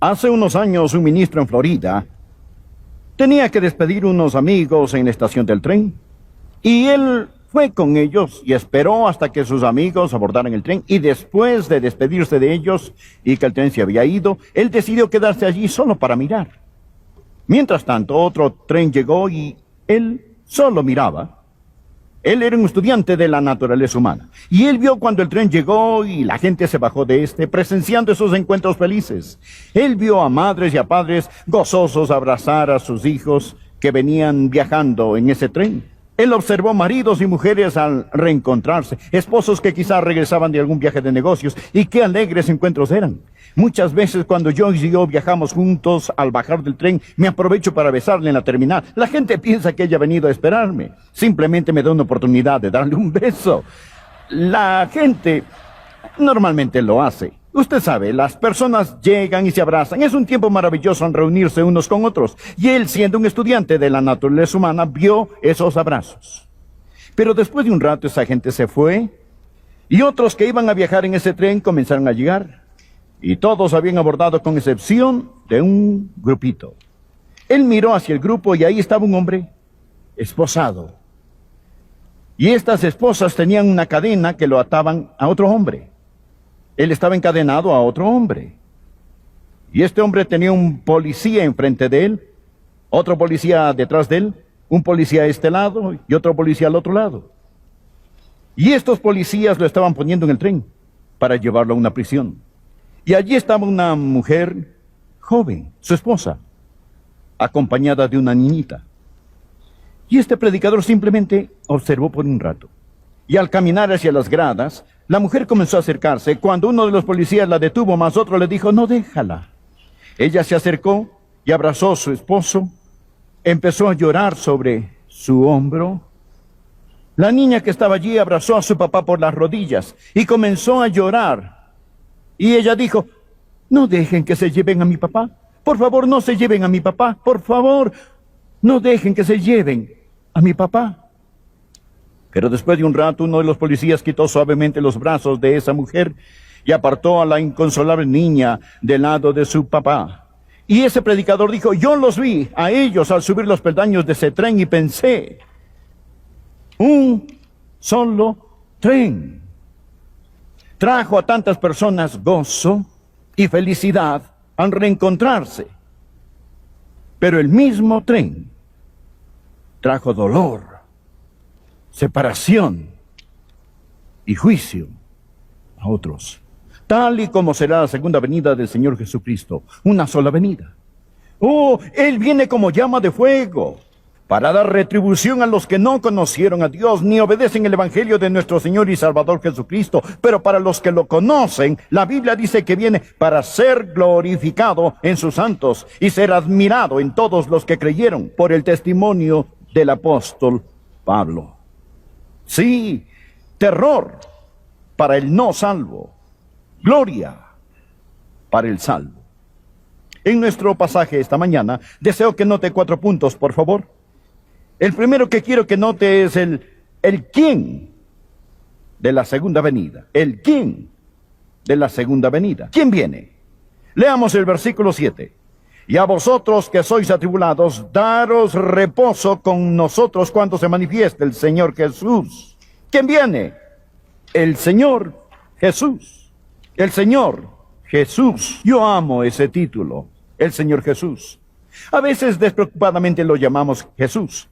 Hace unos años, un ministro en Florida tenía que despedir unos amigos en la estación del tren. Y él fue con ellos y esperó hasta que sus amigos abordaran el tren. Y después de despedirse de ellos y que el tren se había ido, él decidió quedarse allí solo para mirar. Mientras tanto, otro tren llegó y él solo miraba. Él era un estudiante de la naturaleza humana. Y él vio cuando el tren llegó y la gente se bajó de presenciando esos encuentros felices. Él vio a madres y a padres gozosos abrazar a sus hijos que venían viajando en ese tren. Él observó maridos y mujeres al reencontrarse, esposos que quizás regresaban de algún viaje de negocios, y qué alegres encuentros eran. Muchas veces cuando Joyce y yo viajamos juntos, al bajar del tren, me aprovecho para besarle en la terminal. La gente piensa que ella ha venido a esperarme. Simplemente me da una oportunidad de darle un beso. La gente normalmente lo hace. Usted sabe, las personas llegan y se abrazan. Es un tiempo maravilloso en reunirse unos con otros. Y él, siendo un estudiante de la naturaleza humana, vio esos abrazos. Pero después de un rato esa gente se fue y otros que iban a viajar en ese tren comenzaron a llegar. Y todos habían abordado con excepción de un grupito. Él miró hacia el grupo y ahí estaba un hombre esposado. Y estas esposas tenían una cadena que lo ataban a otro hombre. Él estaba encadenado a otro hombre. Y este hombre tenía un policía enfrente de él, otro policía detrás de él, un policía a este lado y otro policía al otro lado. Y estos policías lo estaban poniendo en el tren para llevarlo a una prisión. Y allí estaba una mujer joven, su esposa, acompañada de una niñita. Y este predicador simplemente observó por un rato. Y al caminar hacia las gradas, la mujer comenzó a acercarse. Cuando uno de los policías la detuvo, más otro le dijo, no, déjala. Ella se acercó y abrazó a su esposo, empezó a llorar sobre su hombro. La niña que estaba allí abrazó a su papá por las rodillas y comenzó a llorar. Y ella dijo, no dejen que se lleven a mi papá. Por favor, no se lleven a mi papá. Por favor, no dejen que se lleven a mi papá. Pero después de un rato, uno de los policías quitó suavemente los brazos de esa mujer y apartó a la inconsolable niña del lado de su papá. Y ese predicador dijo, yo los vi a ellos al subir los peldaños de ese tren y pensé, un solo tren trajo a tantas personas gozo y felicidad al reencontrarse. Pero el mismo tren trajo dolor, separación y juicio a otros. Tal y como será la segunda venida del Señor Jesucristo, una sola venida. Oh, Él viene como llama de fuego para dar retribución a los que no conocieron a Dios ni obedecen el Evangelio de nuestro Señor y Salvador Jesucristo. Pero para los que lo conocen, la Biblia dice que viene para ser glorificado en sus santos y ser admirado en todos los que creyeron por el testimonio del apóstol Pablo. Sí, terror para el no salvo, gloria para el salvo. En nuestro pasaje esta mañana, deseo que note 4 puntos, por favor. El primero que quiero que note es el quién de la segunda venida. El quién de la segunda venida. ¿Quién viene? Leamos el versículo 7. Y a vosotros que sois atribulados, daros reposo con nosotros cuando se manifieste el Señor Jesús. ¿Quién viene? El Señor Jesús. El Señor Jesús. Yo amo ese título, el Señor Jesús. A veces despreocupadamente lo llamamos Jesús.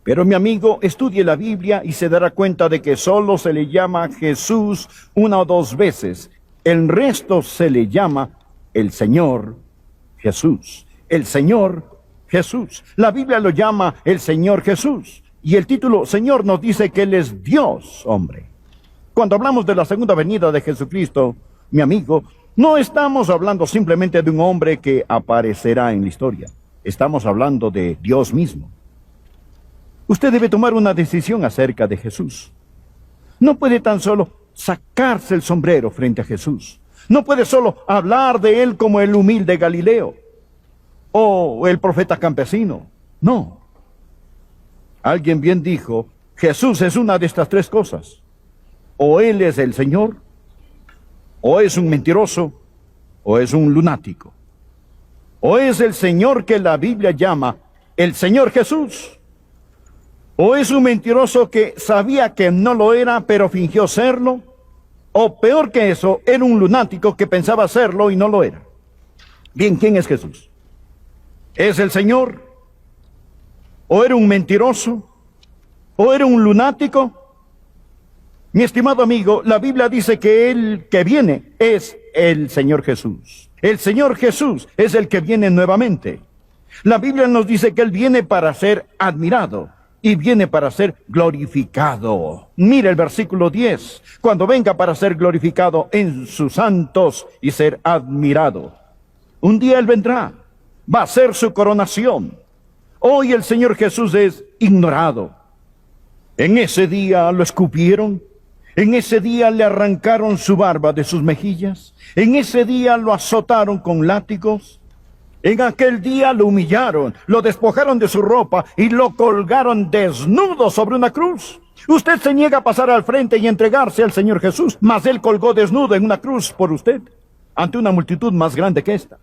Pero mi amigo, estudie la Biblia y se dará cuenta de que solo se le llama Jesús 1 o 2 veces. El resto se le llama el Señor Jesús. El Señor Jesús. La Biblia lo llama el Señor Jesús. Y el título Señor nos dice que Él es Dios, hombre. Cuando hablamos de la segunda venida de Jesucristo, mi amigo, no estamos hablando simplemente de un hombre que aparecerá en la historia. Estamos hablando de Dios mismo. Usted debe tomar una decisión acerca de Jesús. No puede tan solo sacarse el sombrero frente a Jesús. No puede solo hablar de Él como el humilde Galileo o el profeta campesino. No. Alguien bien dijo, Jesús es una de estas 3 cosas. O Él es el Señor, o es un mentiroso, o es un lunático. ¿O es el Señor que la Biblia llama el Señor Jesús? ¿O es un mentiroso que sabía que no lo era, pero fingió serlo? ¿O peor que eso, era un lunático que pensaba serlo y no lo era? Bien, ¿quién es Jesús? ¿Es el Señor? ¿O era un mentiroso? ¿O era un lunático? Mi estimado amigo, la Biblia dice que el que viene es el Señor Jesús. El Señor Jesús es el que viene nuevamente. La Biblia nos dice que Él viene para ser admirado y viene para ser glorificado. Mire el versículo 10. Cuando venga para ser glorificado en sus santos y ser admirado. Un día Él vendrá. Va a ser su coronación. Hoy el Señor Jesús es ignorado. En ese día lo escupieron. En ese día le arrancaron su barba de sus mejillas. En ese día lo azotaron con látigos. En aquel día lo humillaron, lo despojaron de su ropa y lo colgaron desnudo sobre una cruz. Usted se niega a pasar al frente y entregarse al Señor Jesús, mas Él colgó desnudo en una cruz por usted, ante una multitud más grande que esta.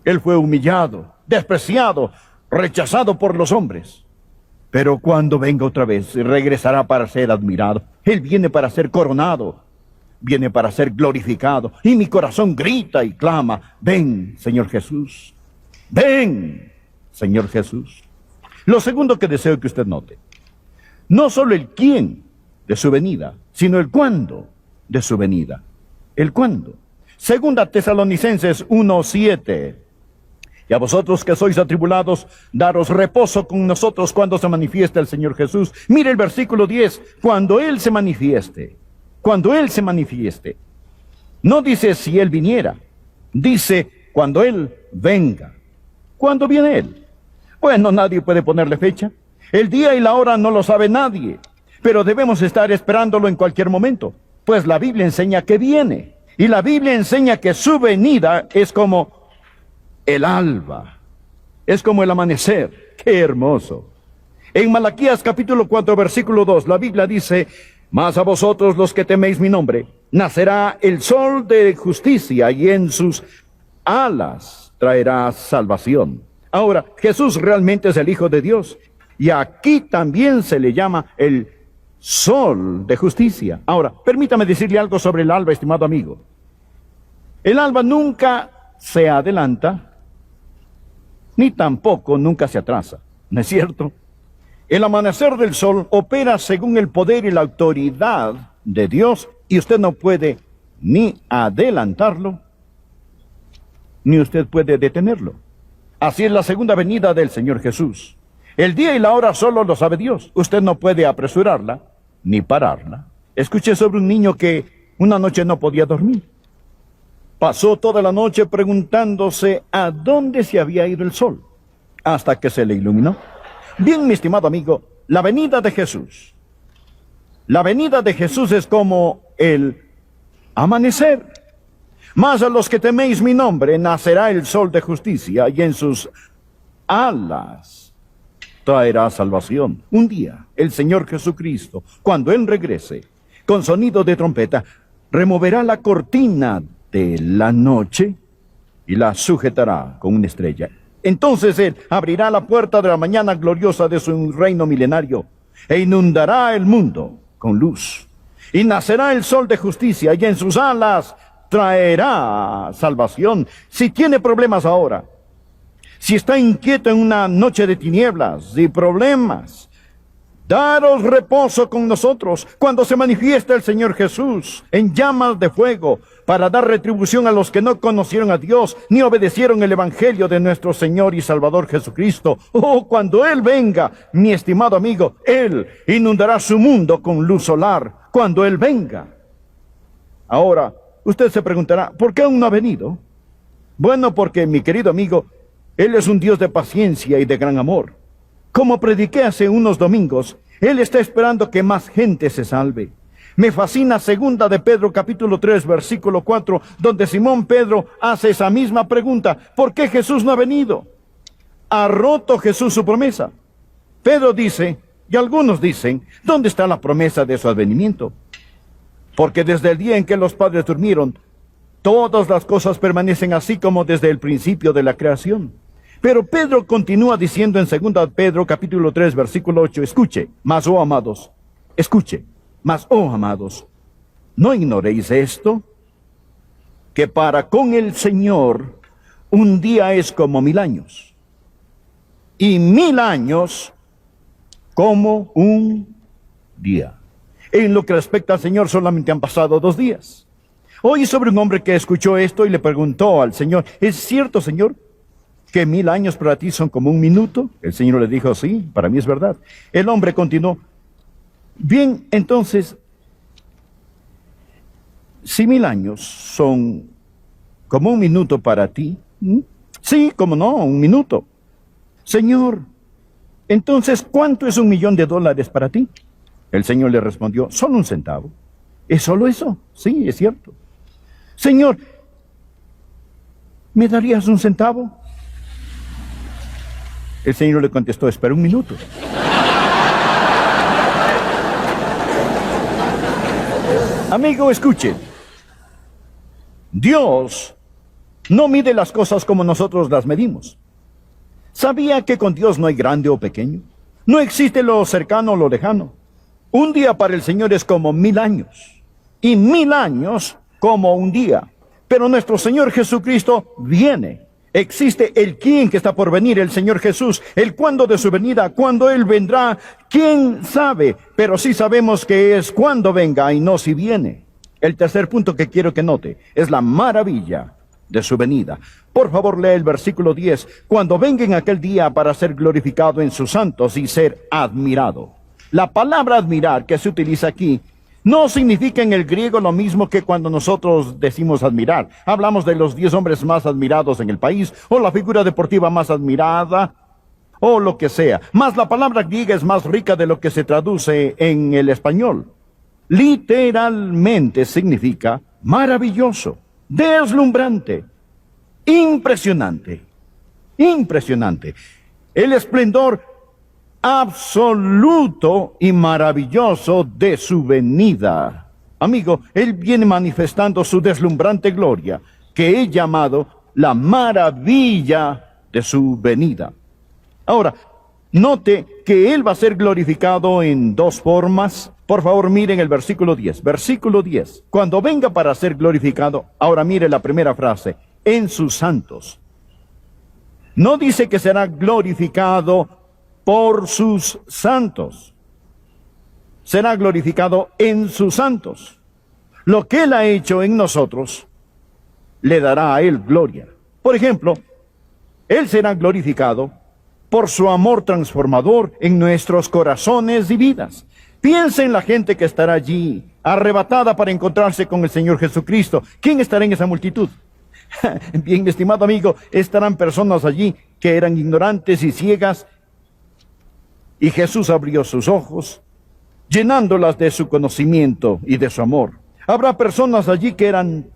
Él fue humillado, despreciado, rechazado por los hombres. Pero cuando venga otra vez, regresará para ser admirado. Él viene para ser coronado, viene para ser glorificado. Y mi corazón grita y clama, ven, Señor Jesús. Ven, Señor Jesús. Lo segundo que deseo que usted note, no solo el quién de su venida, sino el cuándo de su venida. El cuándo. Segunda Tesalonicenses 1:7. Y a vosotros que sois atribulados, daros reposo con nosotros cuando se manifieste el Señor Jesús. Mire el versículo 10, cuando Él se manifieste. Cuando Él se manifieste. No dice si Él viniera, dice cuando Él venga. ¿Cuándo viene Él? Bueno, nadie puede ponerle fecha. El día y la hora no lo sabe nadie, pero debemos estar esperándolo en cualquier momento, pues la Biblia enseña que viene. Y la Biblia enseña que su venida es como el alba, es como el amanecer. ¡Qué hermoso! En Malaquías capítulo 4, versículo 2, la Biblia dice, mas a vosotros los que teméis mi nombre, nacerá el sol de justicia y en sus alas traerá salvación. Ahora, Jesús realmente es el Hijo de Dios y aquí también se le llama el sol de justicia. Ahora, permítame decirle algo sobre el alba, estimado amigo. El alba nunca se adelanta, ni tampoco nunca se atrasa, ¿no es cierto? El amanecer del sol opera según el poder y la autoridad de Dios, y usted no puede ni adelantarlo, ni usted puede detenerlo. Así es la segunda venida del Señor Jesús. El día y la hora solo lo sabe Dios. Usted no puede apresurarla, ni pararla. Escuché sobre un niño que una noche no podía dormir. Pasó toda la noche preguntándose a dónde se había ido el sol, hasta que se le iluminó. Bien, mi estimado amigo, la venida de Jesús. La venida de Jesús es como el amanecer. Mas a los que teméis mi nombre, nacerá el sol de justicia, y en sus alas traerá salvación. Un día, el Señor Jesucristo, cuando Él regrese, con sonido de trompeta, removerá la cortina de la noche y la sujetará con una estrella. Entonces Él abrirá la puerta de la mañana gloriosa de su reino milenario e inundará el mundo con luz. Y nacerá el sol de justicia y en sus alas traerá salvación. Si tiene problemas ahora, si está inquieto en una noche de tinieblas y problemas, daros reposo con nosotros cuando se manifiesta el Señor Jesús en llamas de fuego para dar retribución a los que no conocieron a Dios ni obedecieron el Evangelio de nuestro Señor y Salvador Jesucristo. Oh, cuando Él venga, mi estimado amigo, Él inundará su mundo con luz solar. Cuando Él venga. Ahora, usted se preguntará, ¿por qué aún no ha venido? Bueno, porque, mi querido amigo, Él es un Dios de paciencia y de gran amor. Como prediqué hace unos domingos, Él está esperando que más gente se salve. Me fascina segunda de Pedro capítulo 3 versículo 4, donde Simón Pedro hace esa misma pregunta. ¿Por qué Jesús no ha venido? ¿Ha roto Jesús su promesa? Pedro dice, y algunos dicen, ¿dónde está la promesa de su advenimiento? Porque desde el día en que los padres durmieron, Todas las cosas permanecen así como desde el principio de la creación. Pero Pedro continúa diciendo en 2 Pedro capítulo 3 versículo 8, escuche, mas oh amados, escuche, mas oh amados, ¿no ignoréis esto? Que para con el Señor un día es como 1000 años, y 1000 años como un día. En lo que respecta al Señor solamente han pasado 2 días. Oí sobre un hombre que escuchó esto y le preguntó al Señor, ¿es cierto, Señor, que 1000 años para ti son como un minuto? El Señor le dijo, sí, para mí es verdad. El hombre continuó, bien, entonces, si 1000 años son como un minuto para ti, sí, como no, un minuto. Señor, entonces, ¿cuánto es $1.000.000 para ti? El Señor le respondió, solo 1 centavo. ¿Es solo eso? Sí, es cierto. Señor, ¿me darías 1 centavo? El Señor le contestó, espera 1 minuto. Amigo, escuche. Dios no mide las cosas como nosotros las medimos. ¿Sabía que con Dios no hay grande o pequeño? No existe lo cercano o lo lejano. Un día para el Señor es como 1000 años, y 1000 años como un día. Pero nuestro Señor Jesucristo viene. Existe el quién que está por venir, el Señor Jesús. El cuándo de su venida, cuándo Él vendrá, quién sabe. Pero sí sabemos que es cuando venga y no si viene. El tercer punto que quiero que note es la maravilla de su venida. Por favor, lee el versículo 10. Cuando venga en aquel día para ser glorificado en sus santos y ser admirado. La palabra admirar que se utiliza aquí no significa en el griego lo mismo que cuando nosotros decimos admirar. Hablamos de los 10 hombres más admirados en el país, o la figura deportiva más admirada, o lo que sea. Mas la palabra griega es más rica de lo que se traduce en el español. Literalmente significa maravilloso, deslumbrante, impresionante, impresionante. El esplendor absoluto y maravilloso de su venida. Amigo, Él viene manifestando su deslumbrante gloria, que he llamado la maravilla de su venida. Ahora, note que Él va a ser glorificado en 2 formas. Por favor, miren el versículo 10. Versículo 10. Cuando venga para ser glorificado, ahora mire la primera frase, en sus santos. No dice que será glorificado por sus santos. Será glorificado en sus santos. Lo que Él ha hecho en nosotros, le dará a Él gloria. Por ejemplo, Él será glorificado por su amor transformador en nuestros corazones y vidas. Piensa en la gente que estará allí, arrebatada para encontrarse con el Señor Jesucristo. ¿Quién estará en esa multitud? Bien, estimado amigo, estarán personas allí que eran ignorantes y ciegas, y Jesús abrió sus ojos, llenándolas de su conocimiento y de su amor. Habrá personas allí que eran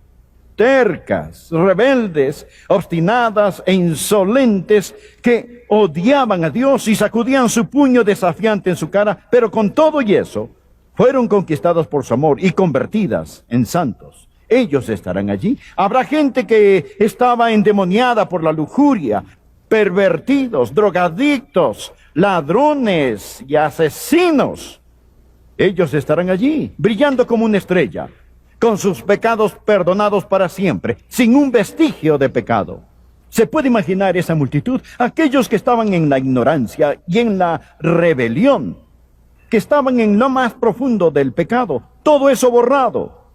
tercas, rebeldes, obstinadas e insolentes, que odiaban a Dios y sacudían su puño desafiante en su cara, pero con todo y eso, fueron conquistadas por su amor y convertidas en santos. Ellos estarán allí. Habrá gente que estaba endemoniada por la lujuria, pervertidos, drogadictos, ladrones y asesinos. Ellos estarán allí, brillando como una estrella, con sus pecados perdonados para siempre, sin un vestigio de pecado. ¿Se puede imaginar esa multitud? Aquellos que estaban en la ignorancia y en la rebelión, que estaban en lo más profundo del pecado, todo eso borrado,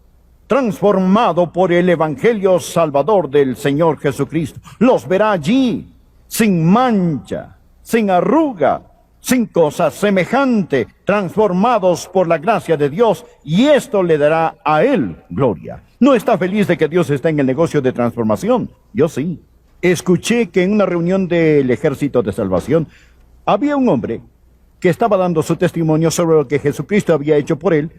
transformado por el Evangelio Salvador del Señor Jesucristo. Los verá allí, sin mancha, sin arruga, sin cosa semejante, transformados por la gracia de Dios, y esto le dará a Él gloria. ¿No está feliz de que Dios está en el negocio de transformación? Yo sí. Escuché que en una reunión del Ejército de Salvación había un hombre que estaba dando su testimonio sobre lo que Jesucristo había hecho por él,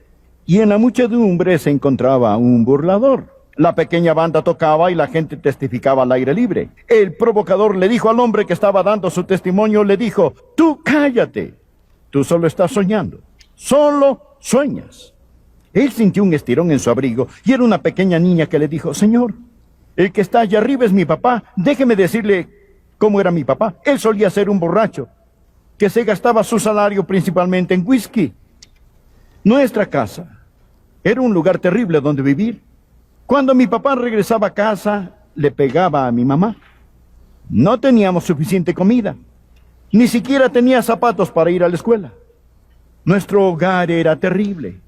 y en la muchedumbre se encontraba un burlador. La pequeña banda tocaba y la gente testificaba al aire libre. El provocador le dijo al hombre que estaba dando su testimonio, le dijo, tú cállate, tú solo estás soñando, solo sueñas. Él sintió un estirón en su abrigo y era una pequeña niña que le dijo: Señor, el que está allá arriba es mi papá. Déjeme decirle cómo era mi papá. Él solía ser un borracho que se gastaba su salario principalmente en whisky. Nuestra casa era un lugar terrible donde vivir. Cuando mi papá regresaba a casa, le pegaba a mi mamá. No teníamos suficiente comida. Ni siquiera tenía zapatos para ir a la escuela. Nuestro hogar era terrible.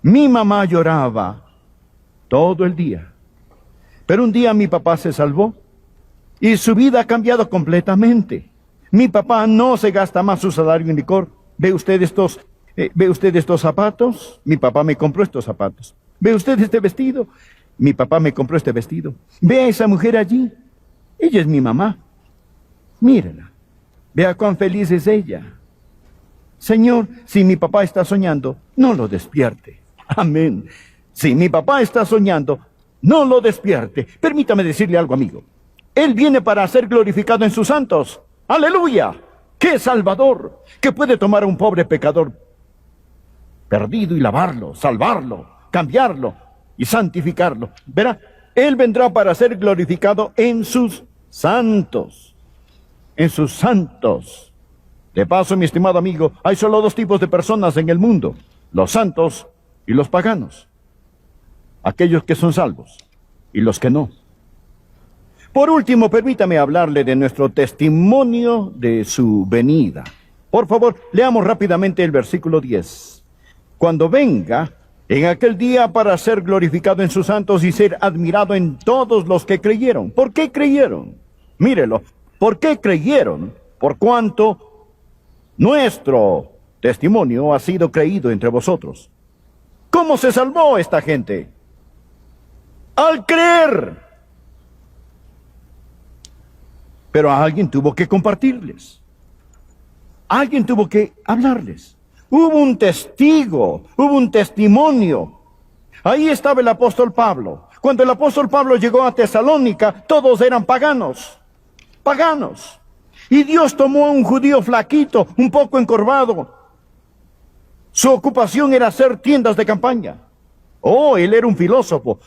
Mi mamá lloraba todo el día. Pero un día mi papá se salvó y su vida ha cambiado completamente. Mi papá no se gasta más su salario en licor. ¿Ve usted estos zapatos? Mi papá me compró estos zapatos. ¿Ve usted este vestido? Mi papá me compró este vestido. ¿Ve a esa mujer allí? Ella es mi mamá. Mírela. Vea cuán feliz es ella. Señor, si mi papá está soñando, no lo despierte. Amén. Si mi papá está soñando, no lo despierte. Permítame decirle algo, amigo. Él viene para ser glorificado en sus santos. ¡Aleluya! ¡Qué Salvador! Que puede tomar a un pobre pecador perdido y lavarlo, salvarlo, cambiarlo y santificarlo. Verá, Él vendrá para ser glorificado en sus santos. En sus santos. De paso, mi estimado amigo, hay solo dos tipos de personas en el mundo: los santos y los paganos. Aquellos que son salvos y los que no. Por último, permítame hablarle de nuestro testimonio de su venida. Por favor, leamos rápidamente el versículo 10. Cuando venga en aquel día para ser glorificado en sus santos y ser admirado en todos los que creyeron. ¿Por qué creyeron? Mírelo. ¿Por qué creyeron? Por cuanto nuestro testimonio ha sido creído entre vosotros. ¿Cómo se salvó esta gente? Al creer. Pero alguien tuvo que compartirles. Alguien tuvo que hablarles. Hubo un testigo, hubo un testimonio. Ahí estaba el apóstol Pablo. Cuando el apóstol Pablo llegó a Tesalónica, todos eran paganos. Paganos. Y Dios tomó a un judío flaquito, un poco encorvado. Su ocupación era hacer tiendas de campaña. Oh, él era un filósofo.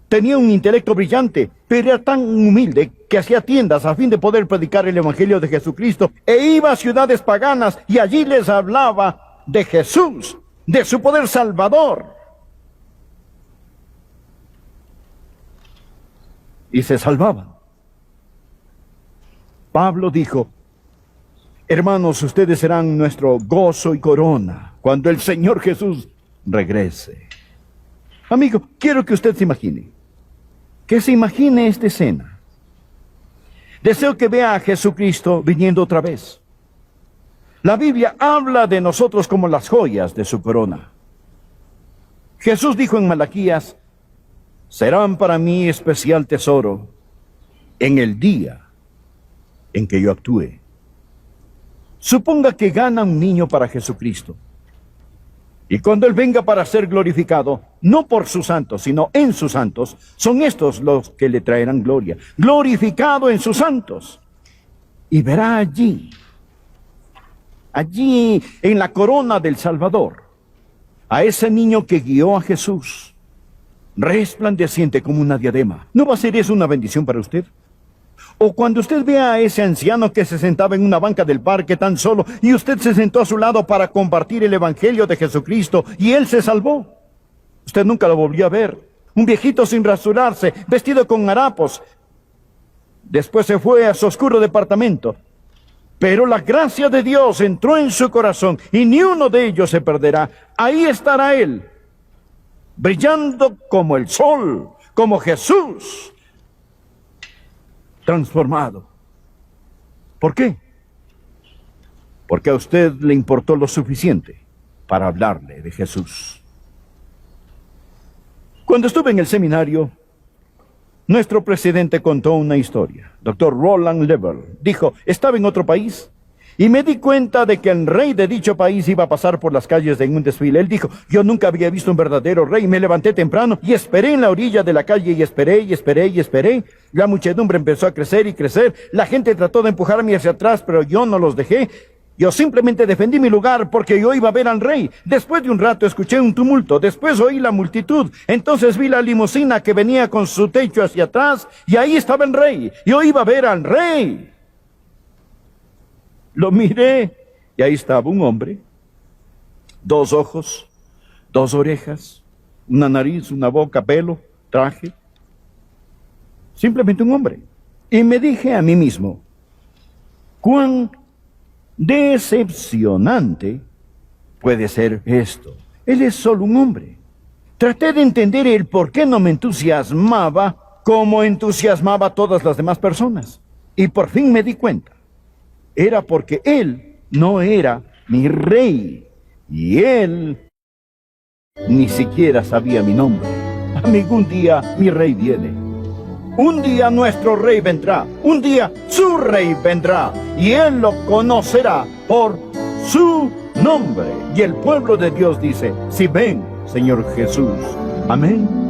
Tenía un intelecto brillante, pero era tan humilde que hacía tiendas a fin de poder predicar el evangelio de Jesucristo. E iba a ciudades paganas y allí les hablaba de Jesús, de su poder salvador. Y se salvaban. Pablo dijo: hermanos, ustedes serán nuestro gozo y corona cuando el Señor Jesús regrese. Amigo, quiero que usted se imagine. Que se imagine esta escena. Deseo que vea a Jesucristo viniendo otra vez. La Biblia habla de nosotros como las joyas de su corona. Jesús dijo en Malaquías: serán para mí especial tesoro en el día en que yo actúe. Suponga que gana un niño para Jesucristo. Y cuando Él venga para ser glorificado, no por sus santos, sino en sus santos, son estos los que le traerán gloria. Glorificado en sus santos. Y verá allí en la corona del Salvador, a ese niño que guió a Jesús, resplandeciente como una diadema. ¿No va a ser eso una bendición para usted? O cuando usted vea a ese anciano que se sentaba en una banca del parque tan solo y usted se sentó a su lado para compartir el evangelio de Jesucristo y él se salvó. Usted nunca lo volvió a ver. Un viejito sin rasurarse, vestido con harapos. Después se fue a su oscuro departamento. Pero la gracia de Dios entró en su corazón y ni uno de ellos se perderá. Ahí estará él, brillando como el sol, como Jesús, transformado. ¿Por qué? Porque a usted le importó lo suficiente para hablarle de Jesús. Cuando estuve en el seminario, nuestro presidente contó una historia. Dr. Roland Level dijo: estaba en otro país y me di cuenta de que el rey de dicho país iba a pasar por las calles en un desfile. Él dijo: yo nunca había visto un verdadero rey. Me levanté temprano y esperé en la orilla de la calle y esperé y esperé y esperé. La muchedumbre empezó a crecer y crecer. La gente trató de empujarme hacia atrás, pero yo no los dejé. Yo simplemente defendí mi lugar porque yo iba a ver al rey. Después de un rato escuché un tumulto, después oí la multitud. Entonces vi la limusina que venía con su techo hacia atrás y ahí estaba el rey. Yo iba a ver al rey. Lo miré y ahí estaba un hombre. 2 ojos, 2 orejas, una nariz, una boca, pelo, traje. Simplemente un hombre. Y me dije a mí mismo, cuán decepcionante puede ser esto. Él es solo un hombre. Traté de entender el por qué no me entusiasmaba como entusiasmaba a todas las demás personas. Y por fin me di cuenta. Era porque él no era mi rey. Y él ni siquiera sabía mi nombre. Amigo, un día mi rey viene. Un día nuestro rey vendrá, un día su rey vendrá, y él lo conocerá por su nombre. Y el pueblo de Dios dice, sí, ven, Señor Jesús. Amén.